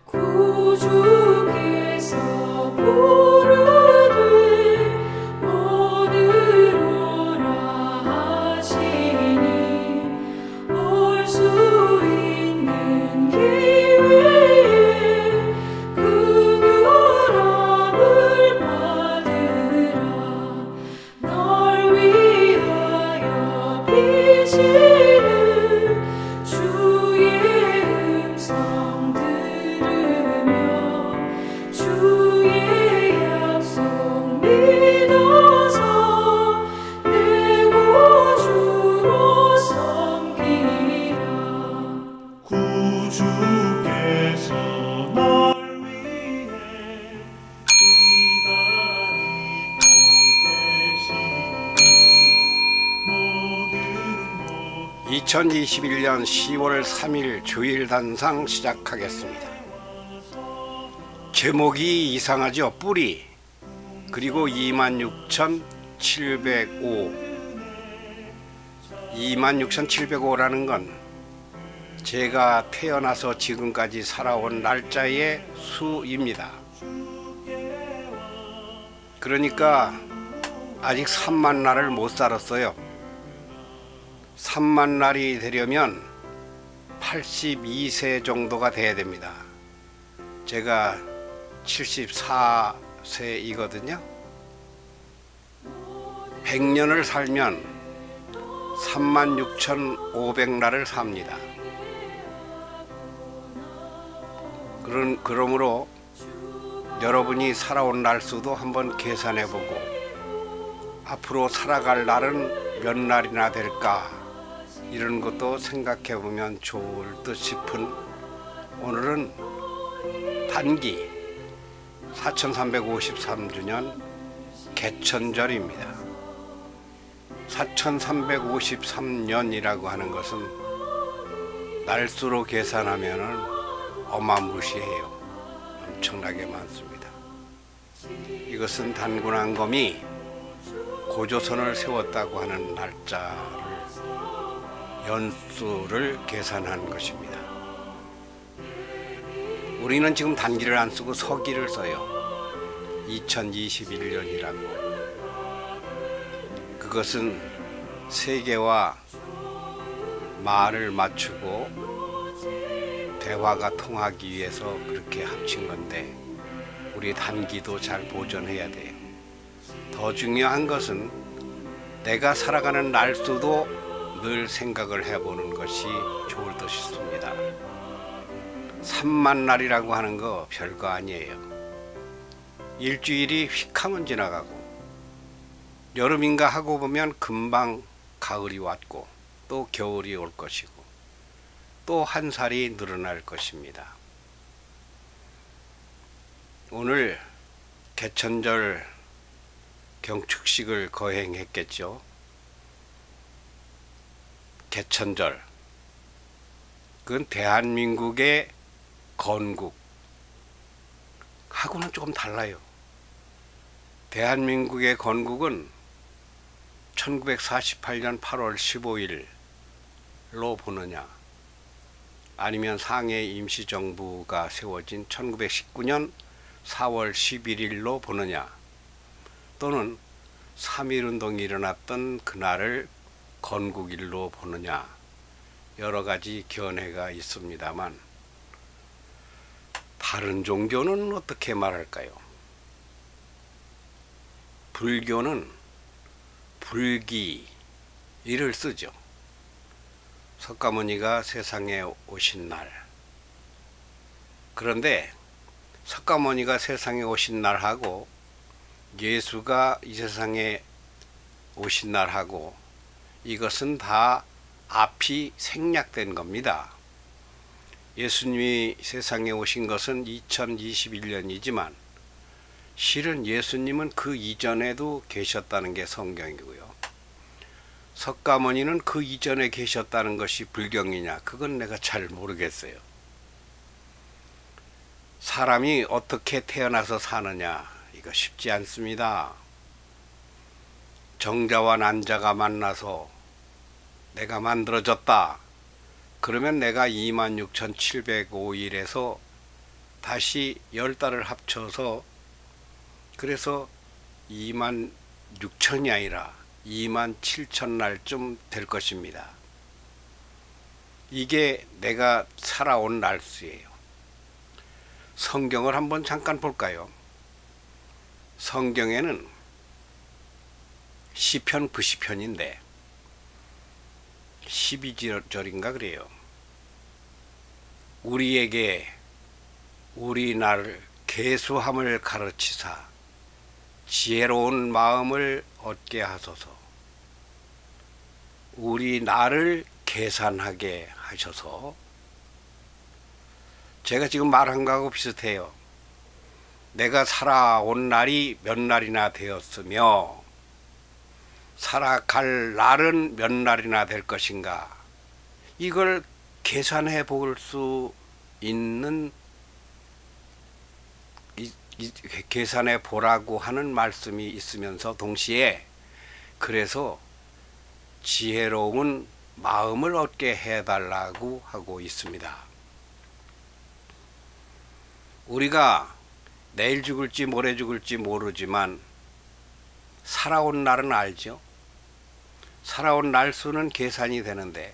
구주께서 부르되 오늘오라 하시니 올 수 있는 기회에 긍휼함을 받으라. 널 위하여 비치는 주의 음성 들으며 주의 약속 믿어서 내 구주로 섬기라. 구주께서 널 위해 기다리고 계시니 2021년 10월 3일 주일단상 시작하겠습니다. 제목이 이상하죠? 뿌리. 그리고 26,705. 26,705라는 건 제가 태어나서 지금까지 살아온 날짜의 수입니다. 그러니까 아직 3만 날을 못 살았어요. 3만 날이 되려면 82세 정도가 돼야 됩니다. 제가 74세이거든요. 100년을 살면 36,500날을 삽니다. 그러므로 여러분이 살아온 날수도 한번 계산해보고 앞으로 살아갈 날은 몇 날이나 될까, 이런 것도 생각해보면 좋을 듯 싶은 오늘은 단기 4353주년 개천절입니다. 4353년이라고 하는 것은 날수로 계산하면 어마무시해요. 엄청나게 많습니다. 이것은 단군왕검이 고조선을 세웠다고 하는 날짜를 연수를 계산한 것입니다. 우리는 지금 단기를 안 쓰고 서기를 써요. 2021년이라고. 그것은 세계와 말을 맞추고 대화가 통하기 위해서 그렇게 합친 건데 우리 단기도 잘 보존해야 돼요. 더 중요한 것은 내가 살아가는 날수도 늘 생각을 해보는 것이 좋을 듯 싶습니다. 3만 날이라고 하는 거 별거 아니에요. 일주일이 휙 하면 지나가고 여름인가 하고 보면 금방 가을이 왔고 또 겨울이 올 것이고 또 한 살이 늘어날 것입니다. 오늘 개천절 경축식을 거행했겠죠. 개천절, 그건 대한민국의 건국 하고는 조금 달라요. 대한민국의 건국은 1948년 8월 15일로 보느냐, 아니면 상해 임시정부가 세워진 1919년 4월 11일로 보느냐, 또는 3.1운동이 일어났던 그날을 건국일로 보느냐, 여러 가지 견해가 있습니다만 다른 종교는 어떻게 말할까요? 불교는 불기를 쓰죠. 석가모니가 세상에 오신 날. 그런데 석가모니가 세상에 오신 날하고 예수가 이 세상에 오신 날하고 이것은 다 앞이 생략된 겁니다. 예수님이 세상에 오신 것은 2021년이지만 실은 예수님은 그 이전에도 계셨다는 게 성경이고요. 석가모니는 그 이전에 계셨다는 것이 불경이냐, 그건 내가 잘 모르겠어요. 사람이 어떻게 태어나서 사느냐, 이거 쉽지 않습니다. 정자와 난자가 만나서 내가 만들어졌다. 그러면 내가 26,705일에서 다시 10달을 합쳐서 그래서 26,000이 아니라 27,000날쯤 될 것입니다. 이게 내가 살아온 날수예요. 성경을 한번 잠깐 볼까요? 성경에는 시편 90편인데 12절인가 그래요. 우리에게 우리 날 계수함을 가르치사 지혜로운 마음을 얻게 하소서. 우리 날을 계산하게 하셔서. 제가 지금 말한 거하고 비슷해요. 내가 살아온 날이 몇 날이나 되었으며 살아갈 날은 몇 날이나 될 것인가, 이걸 계산해 볼 수 있는, 계산해 보라고 하는 말씀이 있으면서 동시에 그래서 지혜로운 마음을 얻게 해달라고 하고 있습니다. 우리가 내일 죽을지 모레 죽을지 모르지만 살아온 날은 알죠. 살아온 날수는 계산이 되는데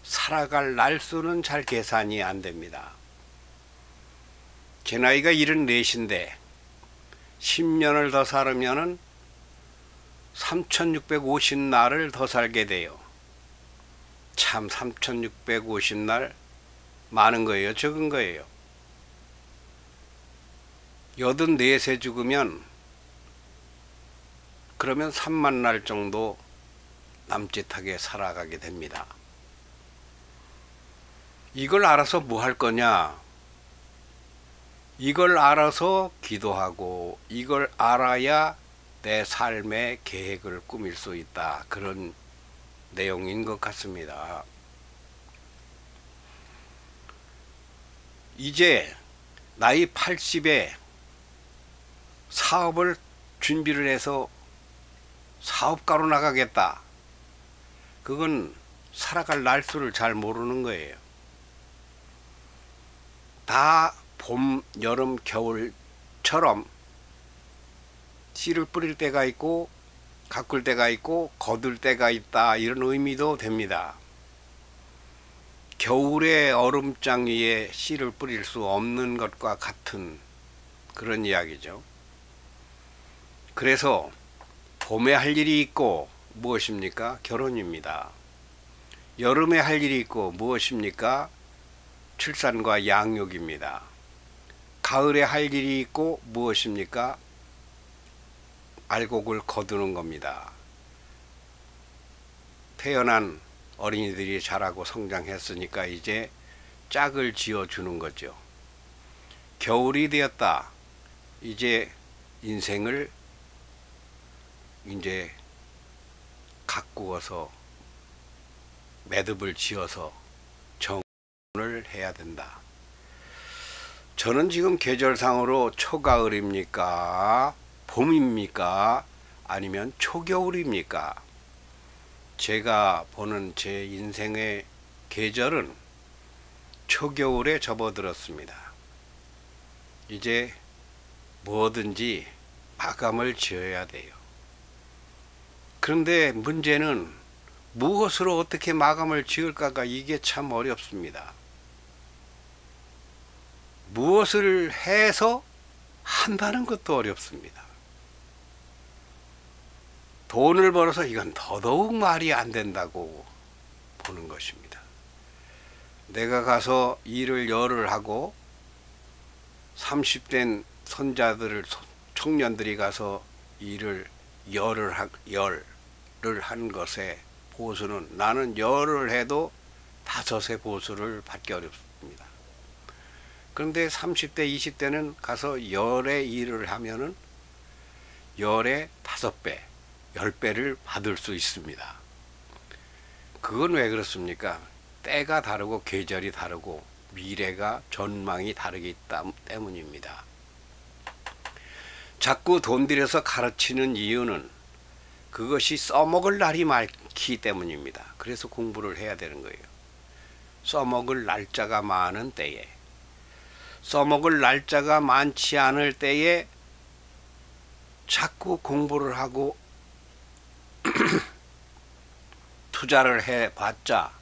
살아갈 날수는 잘 계산이 안 됩니다. 제 나이가 74인데 10년을 더 살으면은 3650날을 더 살게 돼요. 참 3650날 많은 거예요, 적은 거예요? 84세 죽으면 그러면 3만 날 정도 남짓하게 살아가게 됩니다. 이걸 알아서 뭐 할 거냐? 이걸 알아서 기도하고 이걸 알아야 내 삶의 계획을 꾸밀 수 있다, 그런 내용인 것 같습니다. 이제 나이 80에 사업을 준비를 해서 사업가로 나가겠다, 그건 살아갈 날수를 잘 모르는 거예요. 다 봄, 여름, 겨울처럼 씨를 뿌릴 때가 있고 가꿀 때가 있고 거둘 때가 있다, 이런 의미도 됩니다. 겨울에 얼음장 위에 씨를 뿌릴 수 없는 것과 같은 그런 이야기죠. 그래서 봄에 할 일이 있고 무엇입니까? 결혼입니다. 여름에 할 일이 있고 무엇입니까? 출산과 양육입니다. 가을에 할 일이 있고 무엇입니까? 알곡을 거두는 겁니다. 태어난 어린이들이 자라고 성장했으니까 이제 짝을 지어주는 거죠. 겨울이 되었다. 이제 인생을 이제 가꾸어서 매듭을 지어서 정을 해야 된다. 저는 지금 계절상으로 초가을입니까? 봄입니까? 아니면 초겨울입니까? 제가 보는 제 인생의 계절은 초겨울에 접어들었습니다. 이제 뭐든지 마감을 지어야 돼요. 그런데 문제는 무엇으로 어떻게 마감을 지을까가 이게 참 어렵습니다. 무엇을 해서 한다는 것도 어렵습니다. 돈을 벌어서 이건 더더욱 말이 안 된다고 보는 것입니다. 내가 가서 일을 열을 하고 30된 손자들을, 청년들이 가서 일을 열을 한 것에 보수는, 나는 열을 해도 5의 보수를 받기 어렵습니다. 그런데 30대 20대는 가서 열의 일을 하면은 열의 5배 10배를 받을 수 있습니다. 그건 왜 그렇습니까? 때가 다르고 계절이 다르고 미래가, 전망이 다르기 때문입니다. 자꾸 돈 들여서 가르치는 이유는 그것이 써먹을 날이 많기 때문입니다. 그래서 공부를 해야 되는 거예요. 써먹을 날짜가 많은 때에 써먹을 날짜가 많지 않을 때에 자꾸 공부를 하고 투자를 해봤자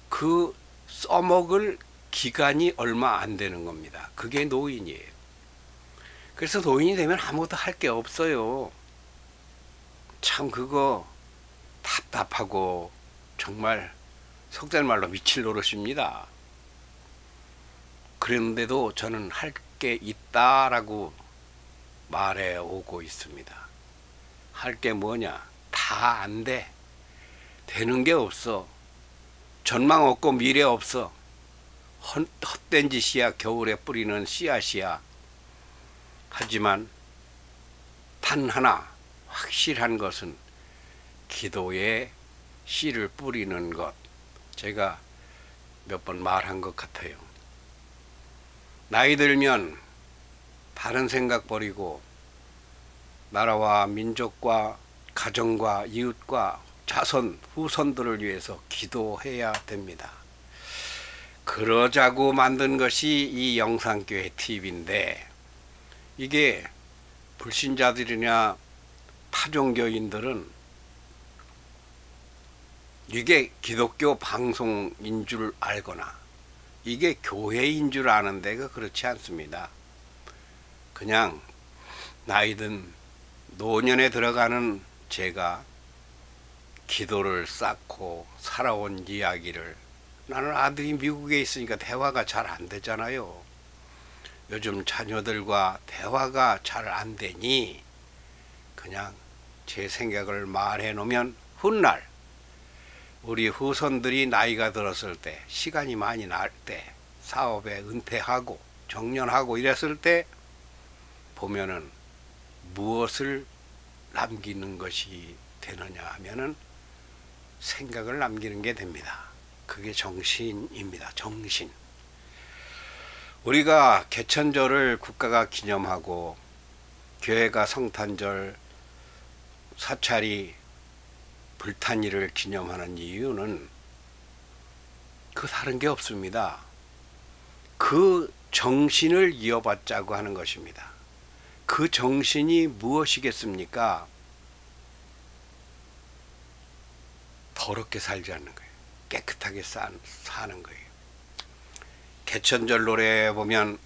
그 써먹을 기간이 얼마 안 되는 겁니다. 그게 노인이에요. 그래서 노인이 되면 아무것도 할 게 없어요. 참 그거 답답하고 정말 속된 말로 미칠 노릇입니다. 그런데도 저는 할 게 있다라고 말해 오고 있습니다. 할 게 뭐냐? 다 안 돼. 되는 게 없어. 전망 없고 미래 없어. 헛된 짓이야. 겨울에 뿌리는 씨앗이야. 하지만 단 하나 확실한 것은 기도에 씨를 뿌리는 것. 제가 몇 번 말한 것 같아요. 나이 들면 다른 생각 버리고 나라와 민족과 가정과 이웃과 자손, 후손들을 위해서 기도해야 됩니다. 그러자고 만든 것이 이 영상교회 TV인데 이게 불신자들이나 타종교인들은 이게 기독교 방송인 줄 알거나 이게 교회인 줄 아는데 그렇지 않습니다. 그냥 나이든 노년에 들어가는 제가 기도를 쌓고 살아온 이야기를, 나는 아들이 미국에 있으니까 대화가 잘 안 되잖아요. 요즘 자녀들과 대화가 잘 안 되니 그냥 제 생각을 말해 놓으면 훗날 우리 후손들이 나이가 들었을 때, 시간이 많이 날 때, 사업에 은퇴하고 정년하고 이랬을 때 보면은 무엇을 남기는 것이 되느냐 하면은 생각을 남기는 게 됩니다. 그게 정신입니다. 정신. 우리가 개천절을 국가가 기념하고 교회가 성탄절, 사찰이 불탄일을 기념하는 이유는 그 다른 게 없습니다. 그 정신을 이어받자고 하는 것입니다. 그 정신이 무엇이겠습니까? 더럽게 살지 않는 거예요. 깨끗하게 사는 거예요. 개천절 노래에 보면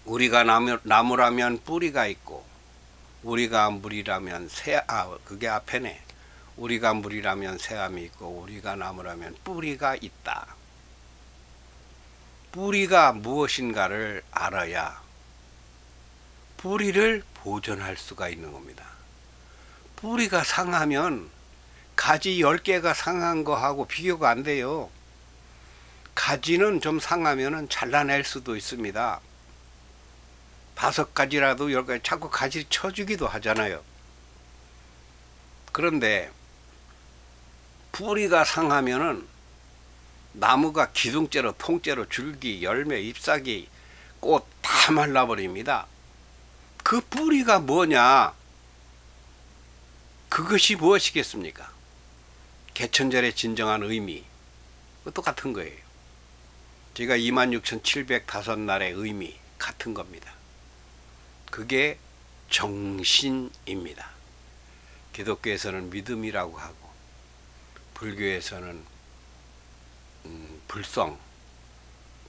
우리가 나무라면 뿌리가 있고 우리가 물이라면 그게 앞에네. 우리가 물이라면 새암이 있고 우리가 나무라면 뿌리가 있다. 뿌리가 무엇인가를 알아야 뿌리를 보존할 수가 있는 겁니다. 뿌리가 상하면 가지 10개가 상한 거하고 비교가 안 돼요. 가지는 좀 상하면 잘라낼 수도 있습니다. 5가지라도 10가지 자꾸 가지를 쳐주기도 하잖아요. 그런데 뿌리가 상하면은 나무가 기둥째로 통째로 줄기, 열매, 잎사귀, 꽃 다 말라버립니다. 그 뿌리가 뭐냐? 그것이 무엇이겠습니까? 개천절의 진정한 의미, 똑같은 거예요. 제가 26,705날의 의미 같은 겁니다. 그게 정신입니다. 기독교에서는 믿음이라고 하고 불교에서는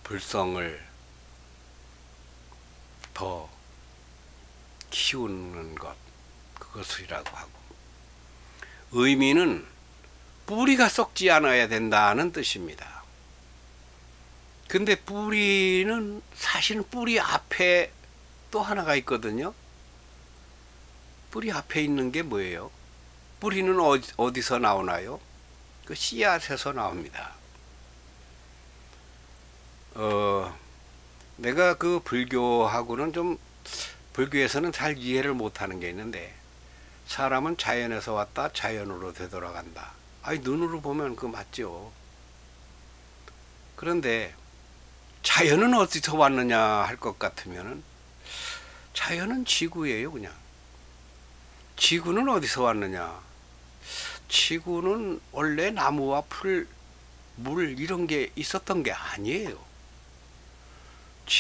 불성을 더 키우는 것, 그것이라고 하고, 의미는 뿌리가 썩지 않아야 된다는 뜻입니다. 근데 뿌리는 사실은 뿌리 앞에 또 하나가 있거든요. 뿌리 앞에 있는 게 뭐예요? 뿌리는 어디서 나오나요? 그 씨앗에서 나옵니다. 내가 그 불교하고는 좀, 불교에서는 잘 이해를 못하는 게 있는데, 사람은 자연에서 왔다 자연으로 되돌아간다. 아니, 눈으로 보면 그거 맞죠. 그런데 자연은 어디서 왔느냐 할 것 같으면은 자연은 지구예요. 그냥 지구는 어디서 왔느냐? 지구는 원래 나무와 풀, 물 이런 게 있었던 게 아니에요.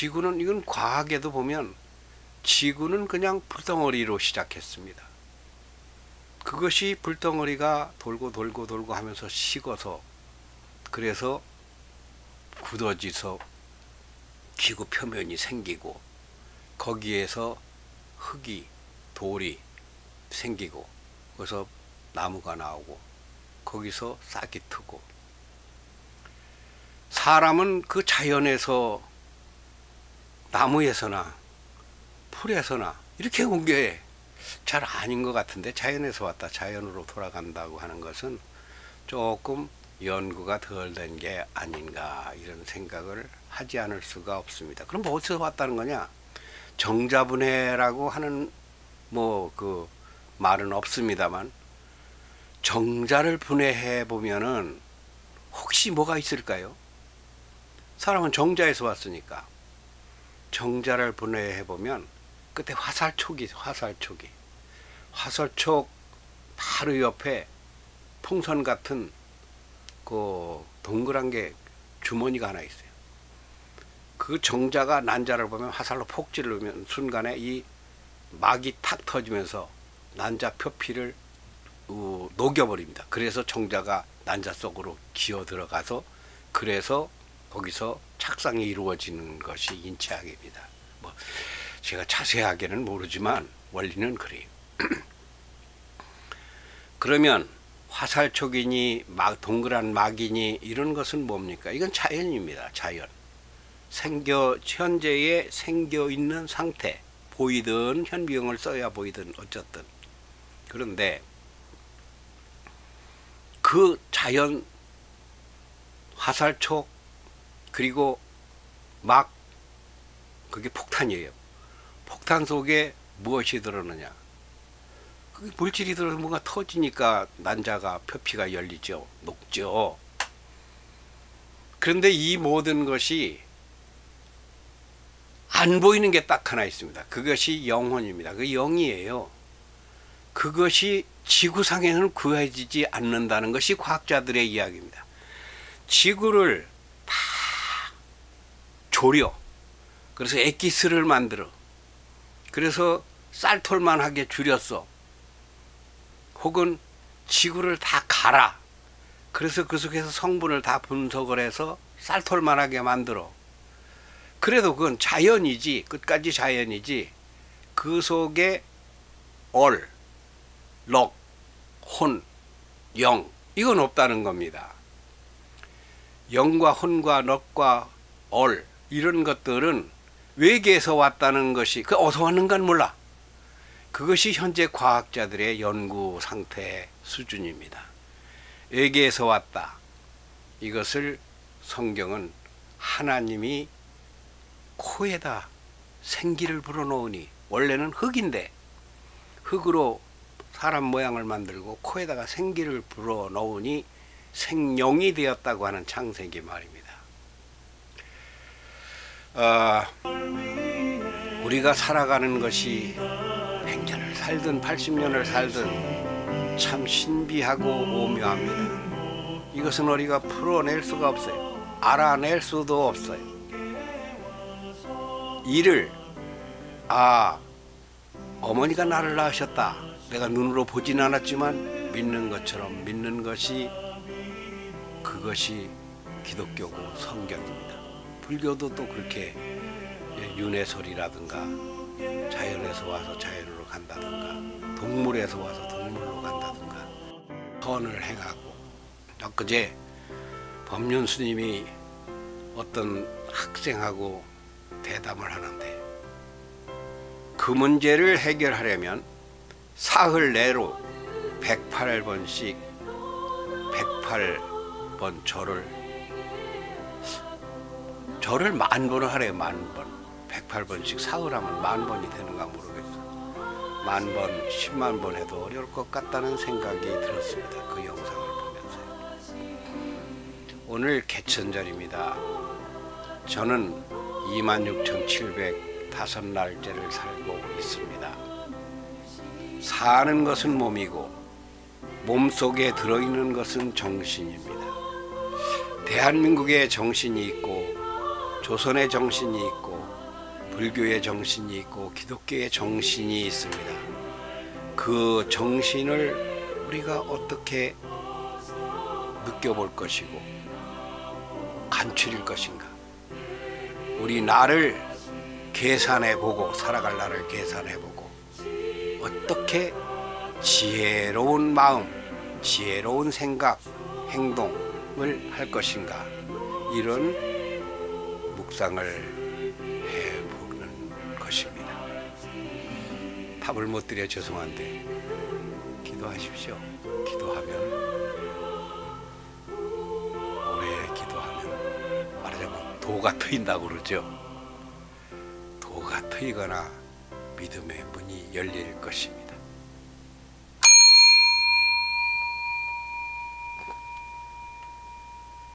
지구는, 이건 과학에도 보면 지구는 그냥 불덩어리로 시작했습니다. 그것이 불덩어리가 돌고 돌고 돌고 하면서 식어서, 그래서 굳어져서 지구 표면이 생기고, 거기에서 흙이, 돌이 생기고, 그래서 나무가 나오고, 거기서 싹이 트고, 사람은 그 자연에서, 나무에서나 풀에서나 이렇게 온 게 잘 아닌 것 같은데, 자연에서 왔다 자연으로 돌아간다고 하는 것은 조금 연구가 덜 된 게 아닌가, 이런 생각을 하지 않을 수가 없습니다. 그럼 뭐 어디서 왔다는 거냐? 정자분해라고 하는 그 말은 없습니다만, 정자를 분해해 보면은 혹시 뭐가 있을까요? 사람은 정자에서 왔으니까. 정자를 분해해 보면 끝에 화살촉이, 화살촉 바로 옆에 풍선 같은 그 동그란 게, 주머니가 하나 있어요. 그 정자가 난자를 보면 화살로 폭 찌르면 순간에 이 막이 탁 터지면서 난자 표피를 녹여버립니다. 그래서 정자가 난자 속으로 기어 들어가서, 그래서 거기서 착상이 이루어지는 것이 인체학입니다. 뭐 제가 자세하게는 모르지만 원리는 그래요. 그러면 화살촉이니 동그란 막이니 이런 것은 뭡니까? 이건 자연입니다. 자연. 현재에 생겨 있는 상태, 보이든 현미경을 써야 보이든 어쨌든. 그런데 그 자연, 화살촉, 그리고 막, 그게 폭탄이에요. 폭탄 속에 무엇이 들어오느냐? 그 물질이 들어서 뭔가 터지니까 난자가, 표피가 열리죠. 녹죠. 그런데 이 모든 것이 안 보이는 게 딱 하나 있습니다. 그것이 영혼입니다. 그 영이에요. 그것이 지구상에는 구해지지 않는다는 것이 과학자들의 이야기입니다. 지구를 다 조려, 그래서 엑기스를 만들어, 그래서 쌀톨만 하게 줄였어. 혹은 지구를 다 갈아, 그래서 그 속에서 성분을 다 분석을 해서 쌀톨만 하게 만들어. 그래도 그건 자연이지, 끝까지 자연이지, 그 속에 얼, 럭, 혼, 영, 이건 없다는 겁니다. 영과 혼과 럭과 얼, 이런 것들은 외계에서 왔다는 것이, 그 어디서 왔는가는 몰라. 그것이 현재 과학자들의 연구 상태 수준입니다. 외계에서 왔다. 이것을 성경은 하나님이 코에다 생기를 불어넣으니, 원래는 흙인데 흙으로 사람 모양을 만들고 코에다가 생기를 불어넣으니 생명이 되었다고 하는 창세기 말입니다. 우리가 살아가는 것이 100년을 살든 80년을 살든 참 신비하고 오묘합니다. 이것은 우리가 풀어낼 수가 없어요. 알아낼 수도 없어요. 이를 어머니가 나를 낳으셨다, 내가 눈으로 보진 않았지만 믿는 것처럼 믿는 것이, 그것이 기독교고 성경입니다. 불교도 또 그렇게 윤회설이라든가 자연에서 와서 자연으로 간다든가 동물에서 와서 동물로 간다든가 선을 행하고. 엊그제 법륜 스님이 어떤 학생하고 대담을 하는데, 그 문제를 해결하려면 사흘 내로 108번씩 108번 절을 10,000번을 하래요. 10,000번. 108번씩 사흘하면 10,000번이 되는가 모르겠어요. 10,000번, 10만 번 해도 어려울 것 같다는 생각이 들었습니다. 그 영상을 보면서요. 오늘 개천절입니다. 저는 26,705날째를 살고 있습니다. 사는 것은 몸이고 몸속에 들어있는 것은 정신입니다. 대한민국의 정신이 있고 조선의 정신이 있고 불교의 정신이 있고 기독교의 정신이 있습니다. 그 정신을 우리가 어떻게 느껴볼 것이고 간추릴 것인가. 우리 나를 계산해보고 살아갈 나를 계산해보고 어떻게 지혜로운 마음, 지혜로운 생각, 행동을 할 것인가. 이런 묵상을 해보는 것입니다. 답을 못 드려 죄송한데 기도하십시오. 기도하면, 오래 기도하면 말하자면 도가 트인다고 그러죠. 도가 트이거나 믿음의 문이 열릴 것입니다.